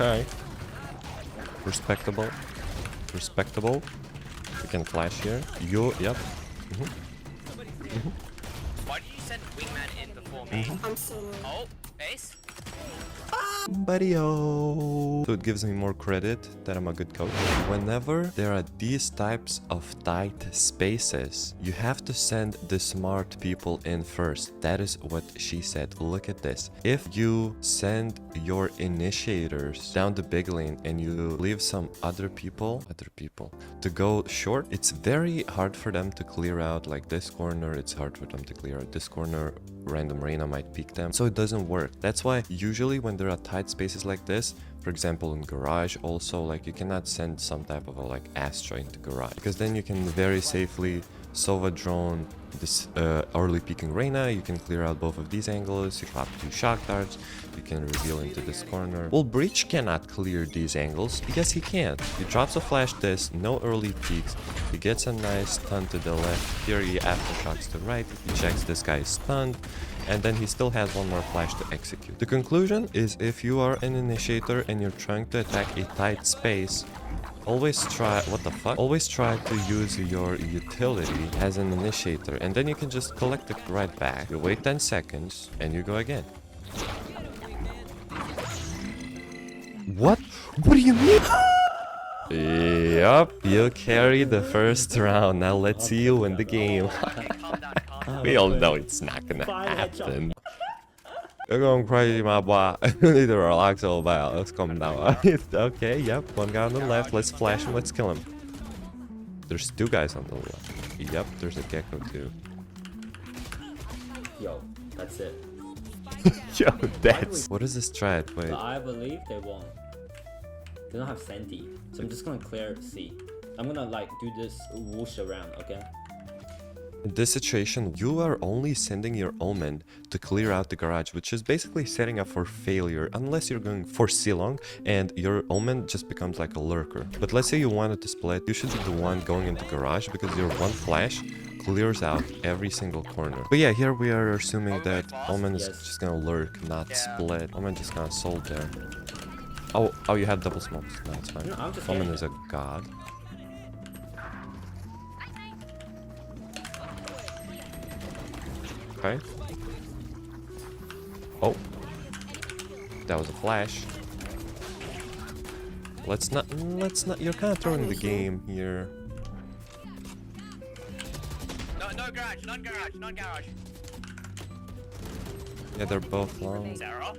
Okay. Respectable. Respectable. We can flash here. Yep. Why did you send Wingman in before me? I'm solo. Oh, base? Buddy-o. So it gives me more credit that I'm a good coach. Whenever there are these types of tight spaces, you have to send the smart people in first. That is what she said. Look at this. If you send your initiators down the big lane and you leave some other people to go short, it's very hard for them to clear out like this corner. It's hard for them to clear out this corner. Random Reina might peek them, so it doesn't work. That's why usually when there are tight spaces like this, for example in garage also, like you cannot send some type of a like Astra into garage, because then you can very safely Sova drone this early peeking Reina. You can clear out both of these angles, you pop 2 shock darts, you can reveal into this corner. Well, Breach cannot clear these angles. Yes, he can. He drops a flash this, no early peeks, he gets a nice stun to the left, here he aftershocks to the right, he checks this guy is stunned, and then he still has one more flash to execute. The conclusion is, if you are an initiator and you're trying to attack a tight space, always try, always try to use your utility as an initiator, and then you can just collect it right back. You wait 10 seconds and you go again. What? What do you mean? Yup, you carry the first round. Now let's see you win the game. We all know it's not gonna happen. You're going crazy, my boy. You need to relax a little bit. Let's calm down. Okay, yep. One guy on the left. Let's flash him. Let's kill him. There's 2 guys on the left. Yep, there's a gecko too. Yo, that's it. Yo, that's... What is this strat? Wait. But I believe they won't. They don't have Sandy. So I'm just gonna clear C. I'm gonna like do this whoosh around, okay? In this situation, you are only sending your Omen to clear out the garage, which is basically setting up for failure unless you're going for C-long and your Omen just becomes like a lurker. But let's say you wanted to split, you should be the one going into garage, because your one flash clears out every single corner. But yeah, here we are assuming that Omen is just gonna lurk, not split. Omen just gonna sold there. Oh, you had double smokes. No, it's fine. No, I'm just Omen is a god. Okay. Oh. That was a flash. Let's not, you're kind of throwing the game here. No garage, non garage. Yeah, they're both long. Sarah?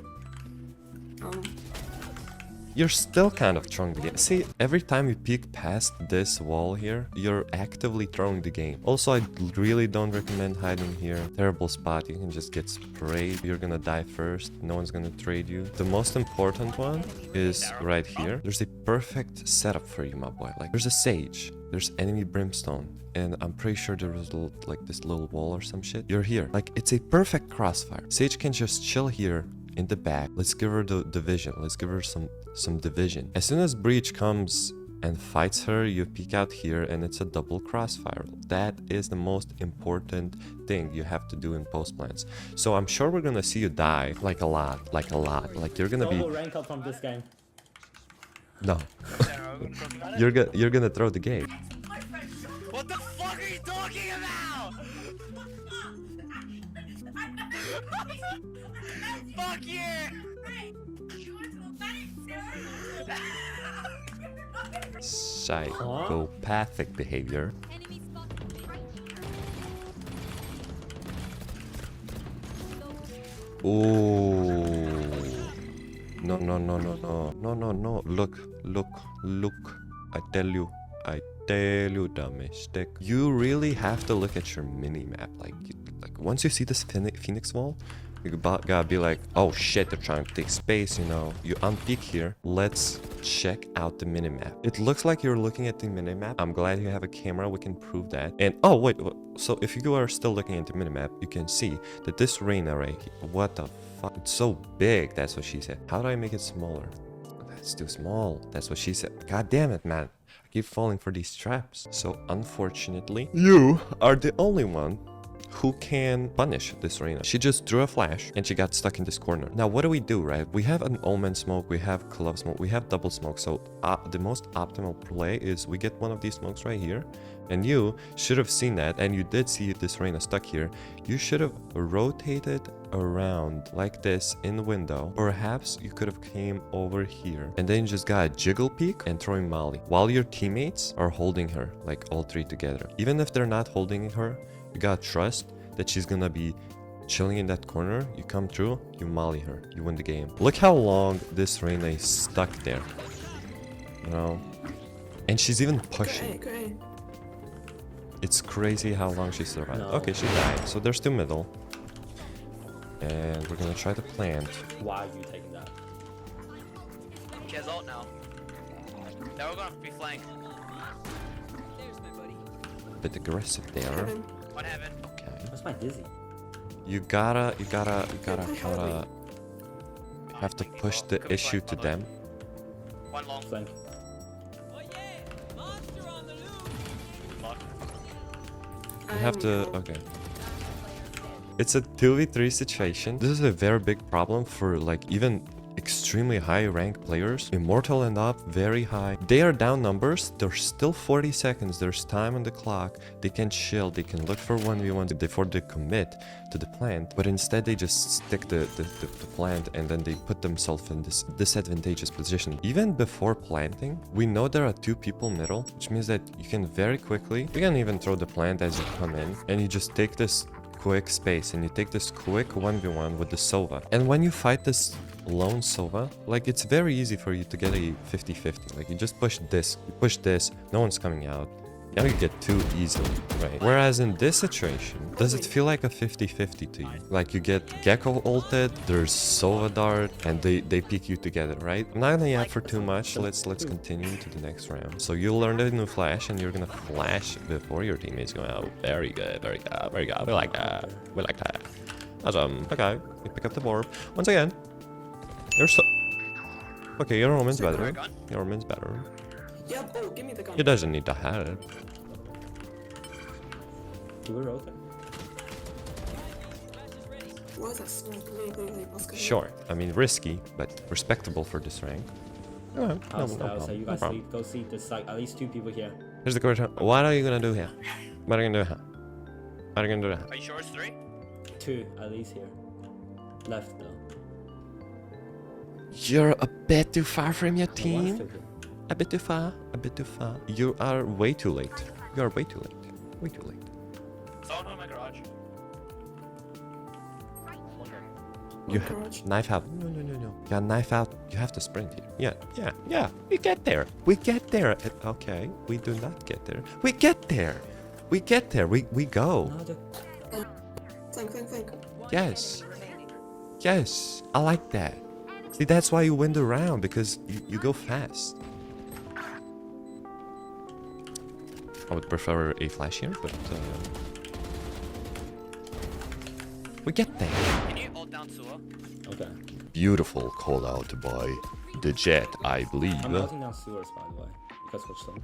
You're still kind of throwing the game. See, every time you peek past this wall here, you're actively throwing the game. Also, I really don't recommend hiding here. Terrible spot, you can just get sprayed. You're gonna die first, no one's gonna trade you. The most important one is right here. There's a perfect setup for you, my boy. Like, there's a Sage, there's enemy Brimstone, and I'm pretty sure there was like this little wall or some shit. You're here. Like, it's a perfect crossfire. Sage can just chill here in the back. Let's give her the division. Let's give her some division. As soon as Breach comes and fights her, you peek out here and it's a double crossfire. That is the most important thing you have to do in post plans. So I'm sure we're gonna see you die like a lot. Like you're gonna be rank up from this game. no. you're gonna throw the game. What the fuck are you talking about? Fuck you! Psychopathic behavior. Oh no. Look. I tell you domestic. You really have to look at your mini map. Like once you see this Phoenix wall, you gotta be like, oh shit, they're trying to take space, you know. You unpeak here. Let's check out the minimap. It looks like you're looking at the minimap. I'm glad you have a camera, we can prove that. And oh wait, so if you are still looking at the minimap, you can see that this Reina right here, what the fuck? It's so big, that's what she said. How do I make it smaller? That's too small. That's what she said. God damn it, man. I keep falling for these traps. So unfortunately, you are the only one who can punish this Reina. She just drew a flash and she got stuck in this corner. Now, what do, right? We have an Omen smoke, we have Glove smoke, we have double smoke. So the most optimal play is we get one of these smokes right here. And you should have seen that, and you did see this Reina stuck here. You should have rotated around like this in the window. Perhaps you could have came over here and then just got a jiggle peek and throwing Molly while your teammates are holding her, like all three together. Even if they're not holding her, you gotta trust that she's gonna be chilling in that corner. You come through, you Molly her, you win the game. Look how long this Reina is stuck there, you know, and she's even pushing. Great. It's crazy how long she survived. No. Okay, she died. So there's two middle. And we're gonna try to plant. Why are you taking that? She has ult now. Now we're gonna be flanked. A bit aggressive there. What happened? Okay. What's my dizzy? You gotta have to push the issue to them. One long. Flank. You have to, okay. It's a 2v3 situation. This is a very big problem for like even extremely high rank players. Immortal and up, very high. They are down numbers. There's still 40 seconds. There's time on the clock. They can chill. They can look for 1v1 before they commit to the plant. But instead they just stick the plant and then they put themselves in this disadvantageous position. Even before planting, we know there are two people middle, which means that you can very quickly, you can even throw the plant as you come in and you just take this quick space and you take this quick 1v1 with the Sova. And when you fight this lone Sova, like it's very easy for you to get a 50-50. Like you just push this, no one's coming out. Now you get two easily, right? Whereas in this situation, does it feel like a 50-50 to you? Like you get Gecko ulted, there's Sova dart, and they peek you together, right? I'm not gonna yap for too much. Let's continue to the next round. So you learned a new flash, and you're gonna flash before your teammates go out. Very good, very good, very good. We like that. We like that. Awesome. Okay, you pick up the orb once again. You're so okay. Your Roman's better. Your Roman's better. Yeah, oh, give me the gun. He doesn't need to have it. Do we rotate? What is that smoke? Wait, what's going on? Sure. I mean, risky, but respectable for this rank. No I'll say problem. you No guys problem. sleep. Go see. There's like at least two people here. Here's the question. What are you gonna do here? What are you gonna do here? What are you gonna do here? Are you sure it's 3? Two at least here. Left though. You're a bit too far from your No, one's team. still here. A bit too far. A bit too far. You are way too late. You are way too late. Way too late. Someone in my garage. You Garage. knife out. No. You got knife out. You have to sprint here. Yeah. We get there. We get there. Okay. We do not get there. We get there. We get there. We go. No, Flank. Yes. Yes. I like that. See, that's why you win the round, because you go fast. I would prefer a flash here, but we get there. Can you ult down Sua? okay. Beautiful call out by the Jet, I believe. I'm melting down sewers by the way. You guys watch them.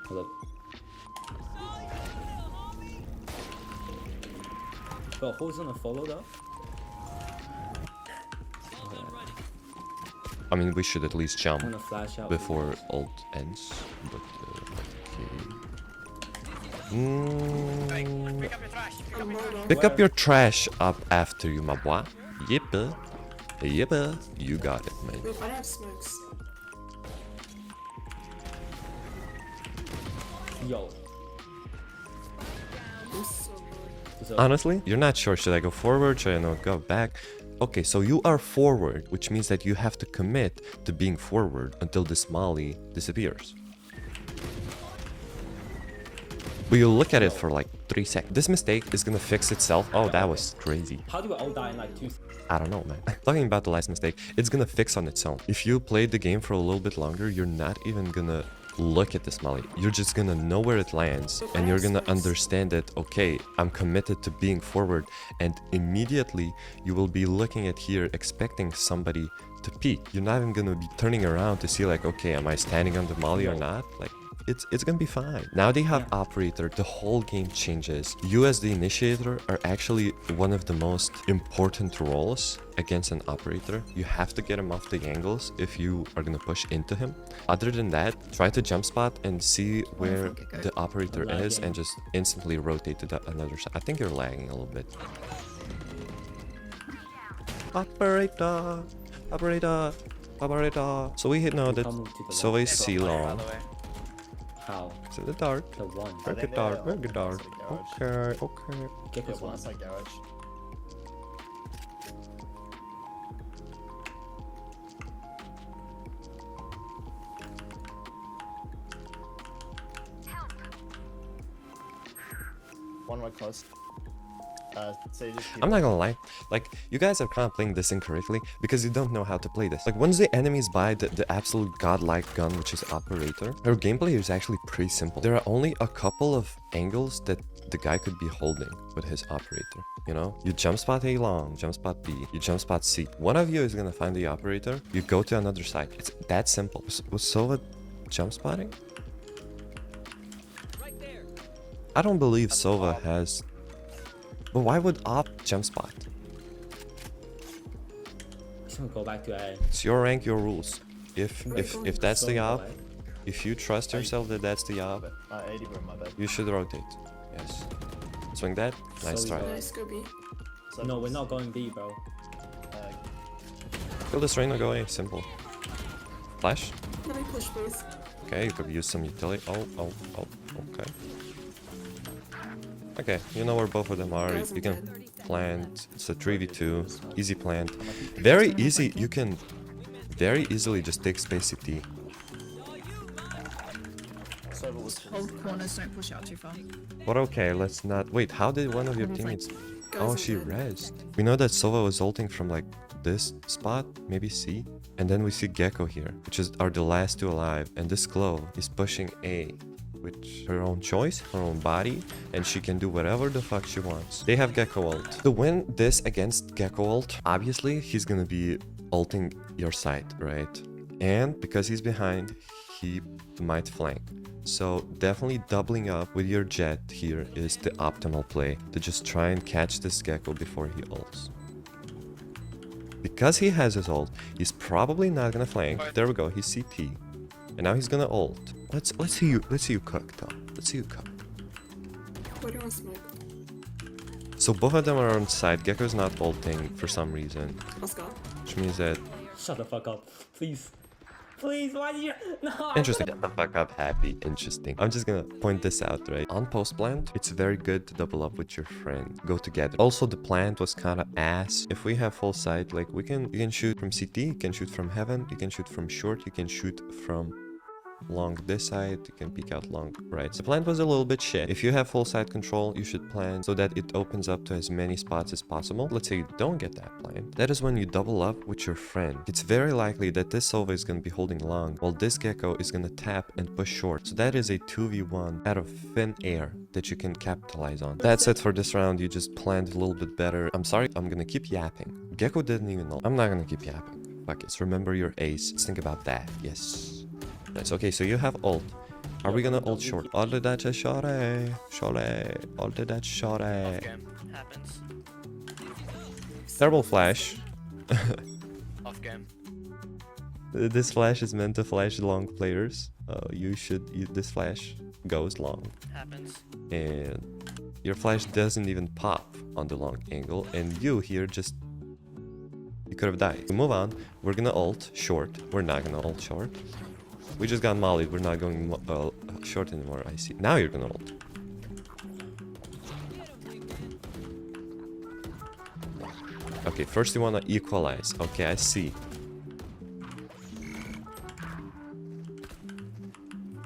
Hello. But who's gonna follow though? Okay. I mean, we should at least jump I'm gonna flash out before ult ends, but okay. Pick up your trash. Pick up your trash. Pick up your trash up after you, my boy. Yippa. You got it, man. Wait, I have smokes. Yo. I'm so bored. So, Honestly, you're not sure. Should I go forward? Should I not go back? Okay, so you are forward, which means that you have to commit to being forward until this Molly disappears. But you look at it for like 3 seconds. This mistake is gonna fix itself. Oh, that was crazy. how do we all die in like 2 I don't know, man. Talking about the last mistake, it's gonna fix on its own. If you played the game for a little bit longer, you're not even gonna look at this Molly. You're just gonna know where it lands, and you're gonna understand that, okay, I'm committed to being forward, and immediately you will be looking at here expecting somebody to peek. You're not even gonna be turning around to see like, okay, am I standing on the Molly or not? Like, it's gonna be fine. Now they have operator, the whole game changes. You as the initiator are actually one of the most important roles against an operator. You have to get him off the angles if you are gonna push into him. Other than that, try to jump spot and see where the operator is and just instantly rotate to the another side. I think you're lagging a little bit. Operator, operator, operator. So we know that Sova is C long. How? It's in the dark. The one. Very dark, very dark. Okay, okay. Gecko's one. Outside garage. One right close. So just keep I'm not gonna lie, like, you guys are kind of playing this incorrectly because you don't know how to play this. Like, once the enemies buy the absolute godlike gun, which is operator, her gameplay is actually pretty simple. There are only a couple of angles that the guy could be holding with his operator, you know? You jump spot A long, jump spot B, you jump spot C. One of you is gonna find the operator, you go to another side. It's that simple. Was Sova jump spotting? I don't believe Sova has... But why would op jump spot? Just gonna go back to A. It's your rank, your rules. If that's the op, if you trust yourself that that's the op, 80 bro, my bad. you should rotate. Yes. Swing that. Nice So try. Nice, go B. So No, we're not going B, bro. Kill this Reina, go A. Simple. Flash. Let me push, please. Okay, you could use some utility. Oh. Okay. Okay, you know where both of them are. You can plant. It's a 3v2. Easy plant. Very easy. You can very easily just take space CT. Server was Hold corners, don't push out too far. But okay, let's not... Wait, how did one of your teammates... Oh, she Guys, rezzed. We know that Sova was ulting from like this spot, maybe C. And then we see Gecko here, which are the last two alive. And this Glow is pushing A, which her own choice, her own body, and she can do whatever the fuck she wants. They have Gecko ult. To win this against Gecko ult, obviously he's gonna be ulting your side, right? And because he's behind, he might flank. So definitely doubling up with your jet here is the optimal play to just try and catch this Gecko before he ults. Because he has his ult, he's probably not gonna flank. There we go, he's CT. And now he's gonna ult. Let's see you cook, Tom. Let's see you cook. What do you want to smoke? So both of them are on side. Gecko's not ulting for some reason, Let's go. which means that Shut the fuck up, please. Please, why did you? No. interesting. Shut the fuck up, happy. Interesting. I'm just gonna point this out, right? On post plant, it's very good to double up with your friend. Go together. Also, the plant was kind of ass. If we have full sight, like you can shoot from CT, you can shoot from heaven, you can shoot from short, you can shoot from long this side, you can peek out long right. The plant was a little bit shit. If you have full side control, you should plan so that it opens up to as many spots as possible. Let's say you don't get that plant. That is when you double up with your friend. It's very likely that this Sova is going to be holding long while this Gecko is going to tap and push short. So that is a 2v1 out of thin air that you can capitalize on. That's it for this round. You just planned a little bit better. I'm sorry, I'm going to keep yapping. Gecko didn't even know. I'm not going to keep yapping. Fuck it. Remember your ace. Let's think about that. Yes. Nice. Okay, so you have ult. Are we gonna ult short? All of that short, all of that short. Off game. Happens. Terrible flash. Off game. This flash is meant to flash long players. This flash goes long, Happens. and your flash doesn't even pop on the long angle, and you here just you could have died. We move on. We're gonna ult short. We're not gonna ult short. We just got mollied. We're not going short anymore. I see. Now you're gonna ult. Okay, first you wanna equalize. Okay, I see.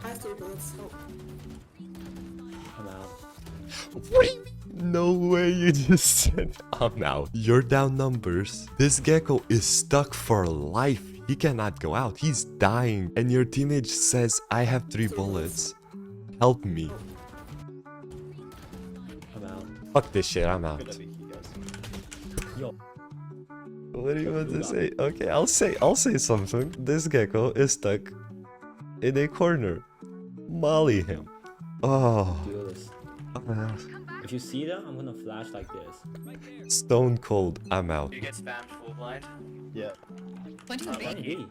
I have 3 bullets. Help. I'm out. Wait, no way you just said I'm out. You're down numbers. This Gecko is stuck for life. He cannot go out. He's dying. And your teammate says, I have 3 bullets. Help me. I'm out. Fuck this shit, I'm out. good at you guys. Yo. What do you want to say? Okay, I'll say something. This Gecko is stuck in a corner. Molly him. Oh. Do this. If you see them, I'm gonna flash like this. Stone cold. I'm out. You get spammed full blind. Yeah, Plenty of Plenty B. B.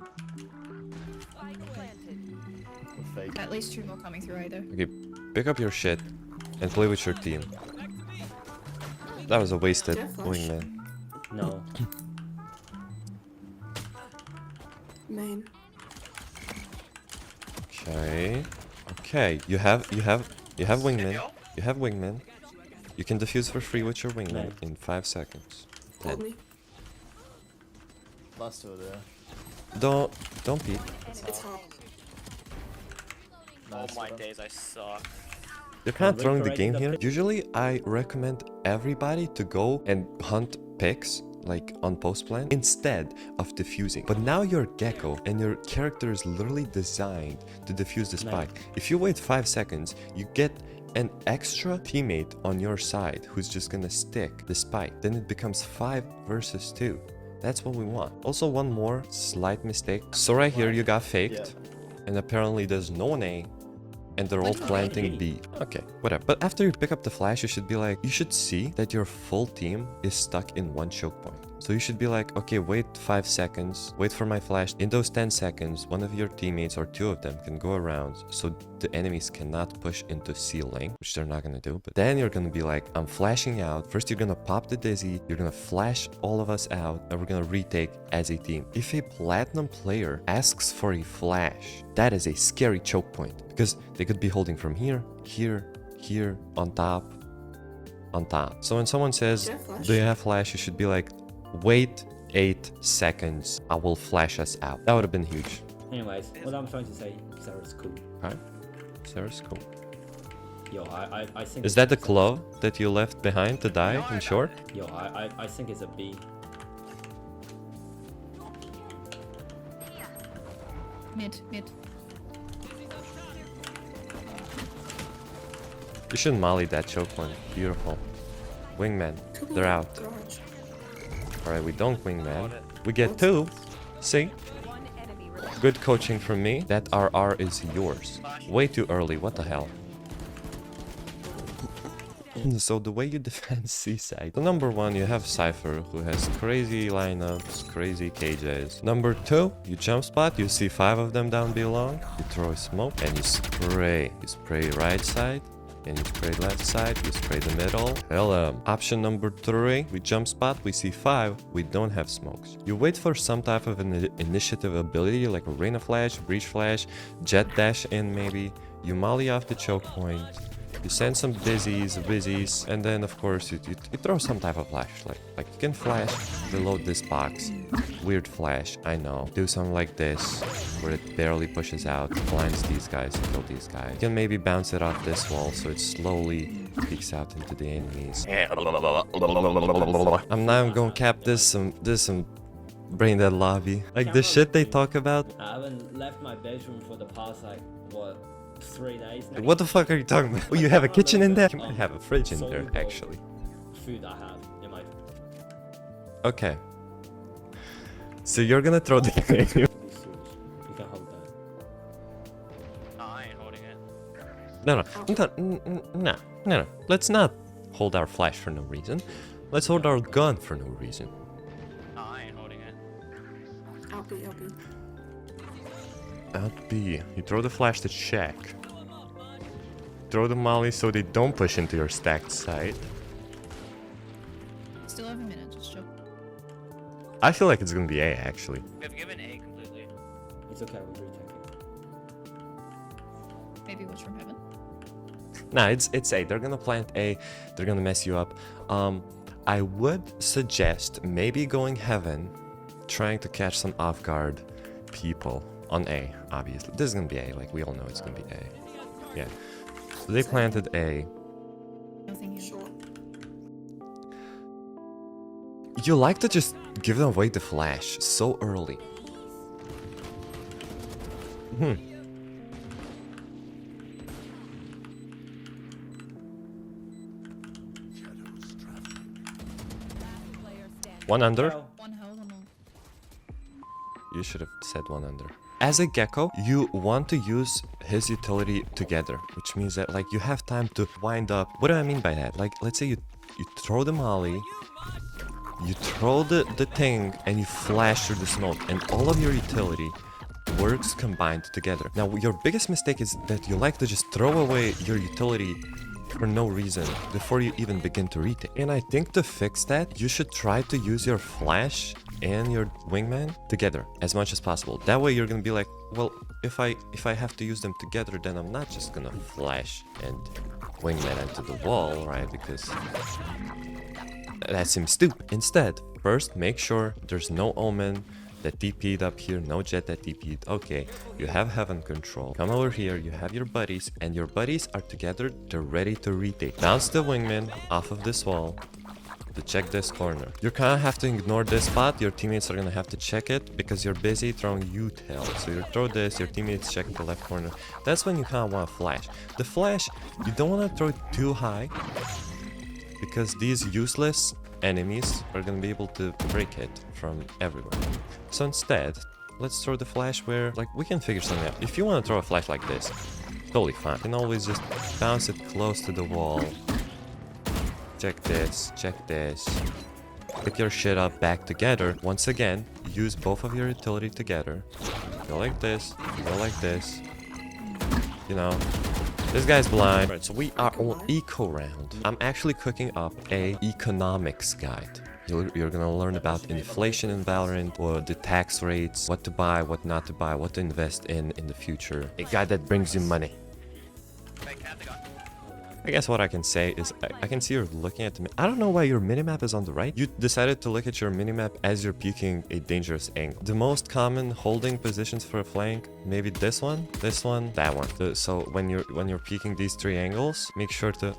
we're fake. At least 2 more coming through either. Okay, pick up your shit and play with your team. That was a wasted Yeah, flash. wingman. No. Main. Okay. Okay. You have wingman. Yo. You have wingman. You can defuse for free with your wingman Right. in 5 seconds. Hold me. Last two are there. Don't peek. It's hot. Oh Nice my one. days, I suck. You're kind of Wait throwing for the game rating here. the- Usually, I recommend everybody to go and hunt picks, like on post plan, instead of defusing. But now you're Gecko, and your character is literally designed to defuse the spike. If you wait 5 seconds, you get an extra teammate on your side who's just gonna stick the spike. Then it becomes 5 versus 2. That's what we want. Also, one more slight mistake. So right here, you got faked, and apparently there's no one A. And they're all planting B. Okay, whatever. But after you pick up the flash, you should be like, you should see that your full team is stuck in one choke point. So you should be like, okay, wait 5 seconds, wait for my flash. In those 10 seconds, one of your teammates or 2 of them can go around so the enemies cannot push into C lane, which they're not gonna do. But then you're gonna be like, I'm flashing out. First, you're gonna pop the dizzy, you're gonna flash all of us out, and we're gonna retake as a team. If a platinum player asks for a flash, that is a scary choke point because they could be holding from here, here, here, on top, on top. So when someone says, Do you have flash? do you have flash? You should be like, wait 8 seconds. I will flash us out. That would have been huge. Anyways, what I'm trying to say, Sarah's cool. Alright. Sarah's cool. Yo, I think. Is that the glove that you left behind to die in short? Yo, I think it's a B. Mid. You shouldn't molly that choke one. Beautiful. Wingman. They're out. Garage. Alright, we don't wingman. We get 2. See? Good coaching from me. That RR is yours. Way too early. What the hell? So the way you defend Seaside. So number 1, you have Cypher, who has crazy lineups, crazy KJs. Number 2, you jump spot, you see 5 of them down below. You throw a smoke and you spray. You spray right side. And you spray left side, you spray the middle. Hello. Option number 3, we jump spot, we see 5, we don't have smokes. You wait for some type of an initiative ability like Arena Flash, Breach Flash, Jet Dash in maybe. You molly off the choke point. You send some dizzies, whizzies, and then of course you throw some type of flash. Like you can flash, reload this box. Weird flash, I know. Do something like this, where it barely pushes out, blinds these guys, kill these guys. You can maybe bounce it off this wall so it slowly peeks out into the enemies. I'm now gonna cap this some brain dead lobby. Like the shit they talk about. I haven't left my bedroom for the past like what 3 days now. What the fuck are you talking about? Oh, you have a kitchen in there? You might have a fridge in there, Soluble actually. Food I have in my Okay. So you're gonna throw the sewage. You can hold that. No, I ain't holding it. No. Let's not hold our flash for no reason. Let's hold our gun for no reason. No, I ain't holding it. I'll be. Out B. You throw the flash to check. Throw the molly so they don't push into your stacked side. Still have a minute, just chill. I feel like it's gonna be A actually. We have given A completely. It's okay, we're retaking. Maybe watch from heaven. Nah, it's A. They're gonna plant A. They're gonna mess you up. I would suggest maybe going heaven, trying to catch some off guard people on A. Obviously, this is gonna be A. Like we all know it's gonna be A. Yeah. So they planted A. Nothing here. Short. You like to just give them away the flash so early. One under. Well, One hell, one long. You should have said one under. As a gecko, you want to use his utility together, which means that like you have time to wind up. What do I mean by that? Like, let's say you throw the molly, you throw the thing, and you flash through the smoke, and all of your utility works combined together. Now, your biggest mistake is that you like to just throw away your utility for no reason before you even begin to retake. And I think to fix that, you should try to use your flash and your wingman together as much as possible. That way you're gonna be like, well, if I have to use them together, then I'm not just gonna flash and wingman into the wall, right? Because that seems stupid. Instead, first make sure there's no omen that TP'd up here, no jet that TP'd. Okay, you have heaven control. Come over here, you have your buddies, and your buddies are together, they're ready to retake. Bounce the wingman off of this wall to check this corner. You kind of have to ignore this spot. Your teammates are gonna have to check it because you're busy throwing util. So you throw this, your teammates check the left corner. That's when you kind of want to flash. The flash, you don't want to throw it too high because these useless enemies are gonna be able to break it from everywhere. So instead, let's throw the flash where, like, we can figure something out. If you want to throw a flash like this, totally fine. You can always just bounce it close to the wall. Check this, pick your shit up back together. Once again, use both of your utility together. Go like this, go like this. You know, this guy's blind. Right, so we are on eco round. I'm actually cooking up a economics guide. You're gonna learn about inflation in Valorant, or the tax rates, what to buy, what not to buy, what to invest in the future. A guide that brings you money. I guess what I can say is I can see you're looking at the I don't know why your minimap is on the right. You decided to look at your minimap as you're peeking a dangerous angle. The most common holding positions for a flank, maybe this one, that one. So when you're peeking these three angles, make sure to...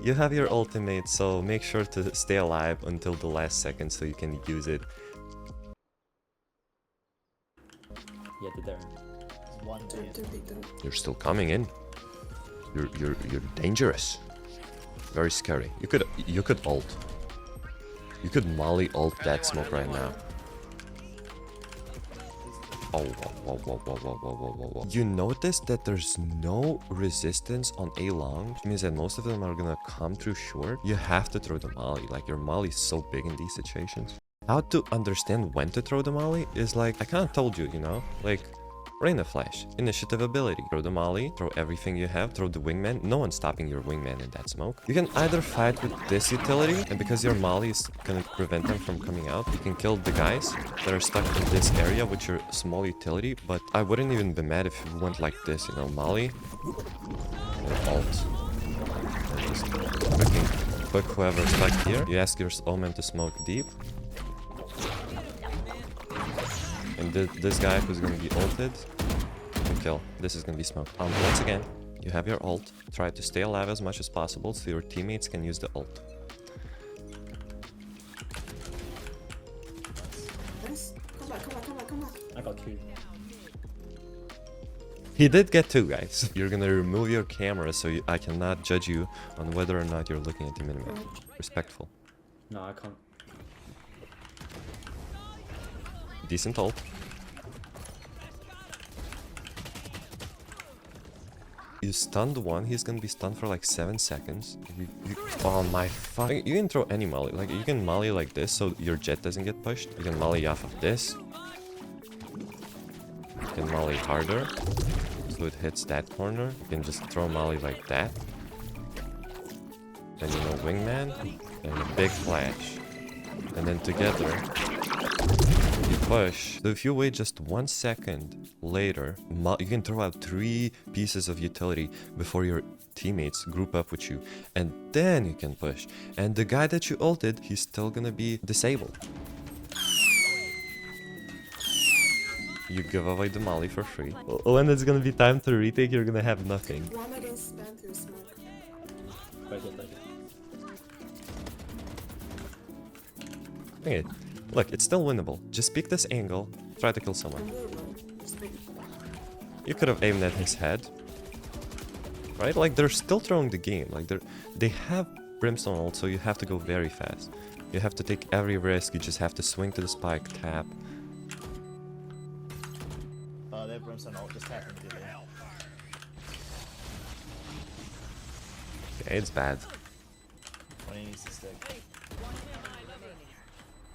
You have your ultimate, so make sure to stay alive until the last second so you can use it. Yeah, they're there. One, two. You're still coming in. You're dangerous. Very scary. You could ult. You could molly ult that smoke right now. Oh, whoa. You notice that there's no resistance on A long, which means that most of them are gonna come through short. You have to throw the molly. Like, your molly is so big in these situations. How to understand when to throw the molly is like, I kind of told you, you know? Like, Rain of Flash, initiative ability. Throw the molly, throw everything you have, throw the wingman. No one's stopping your wingman in that smoke. You can either fight with this utility, and because your molly is gonna prevent them from coming out, you can kill the guys that are stuck in this area with your small utility. But I wouldn't even be mad if you went like this, you know, molly, and ult. And just quick whoever's stuck here. You ask your omen to smoke deep. And this guy who's gonna be ulted, you can kill. This is gonna be smoked. Once again, you have your ult. Try to stay alive as much as possible so your teammates can use the ult. Nice. Come back. I got two. He did get two, guys. You're gonna remove your camera so I cannot judge you on whether or not you're looking at the minimap. Respectful. No, I can't. Decent ult. You stunned one, he's gonna be stunned for like 7 seconds. Oh my fuck. Like, you can throw any molly. Like, you can molly like this so your jet doesn't get pushed. You can molly off of this. You can molly harder so it hits that corner. You can just throw molly like that. Then, you know, wingman and a big flash. And then together you push. So if you wait just 1 second later, you can throw out 3 pieces of utility before your teammates group up with you, and then you can push. And the guy that you ulted, he's still gonna be disabled. You give away the molly for free. When it's gonna be time to retake, you're gonna have nothing. Why am I getting spammed through smoke? Break it. Okay, look, it's still winnable. Just pick this angle, try to kill someone. I'm really low. Just pick. You could have aimed at his head, right? Like, they're still throwing the game. Like, they have brimstone ult, so you have to go very fast. You have to take every risk. You just have to swing to the spike, tap. They have brimstone ult, just tap immediately. Okay, it's bad. When he needs to stick.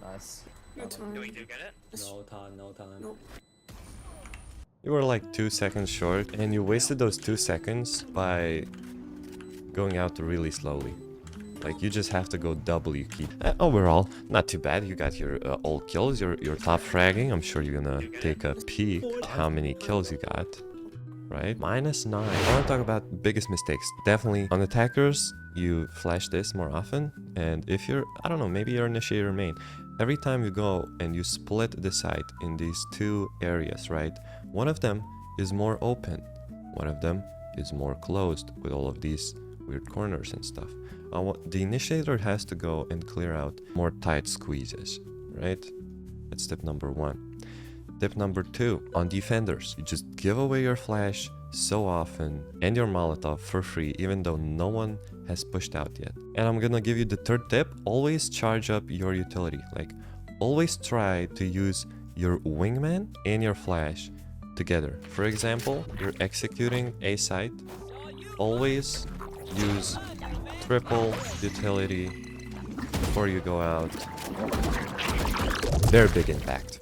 Nice. No time. Do we do get it? No time, no time. Nope. You were like 2 seconds short, and you wasted those 2 seconds by going out really slowly. Like, you just have to go W key. Overall, not too bad. You got your all kills, your top fragging. I'm sure you're gonna take a peek at how many kills you got. Right? -9. I want to talk about biggest mistakes. Definitely on attackers, you flash this more often. And if you're, I don't know, maybe you're Initiator main. Every time you go and you split the site in these 2 areas, right? One of them is more open. One of them is more closed with all of these weird corners and stuff. The Initiator has to go and clear out more tight squeezes, right? That's tip number 1. Tip number 2, on defenders, you just give away your flash so often and your Molotov for free, even though no one has pushed out yet. And I'm gonna give you the 3rd tip, always charge up your utility. Like, always try to use your wingman and your flash together. For example, you're executing a site, always use triple utility before you go out. Very big impact.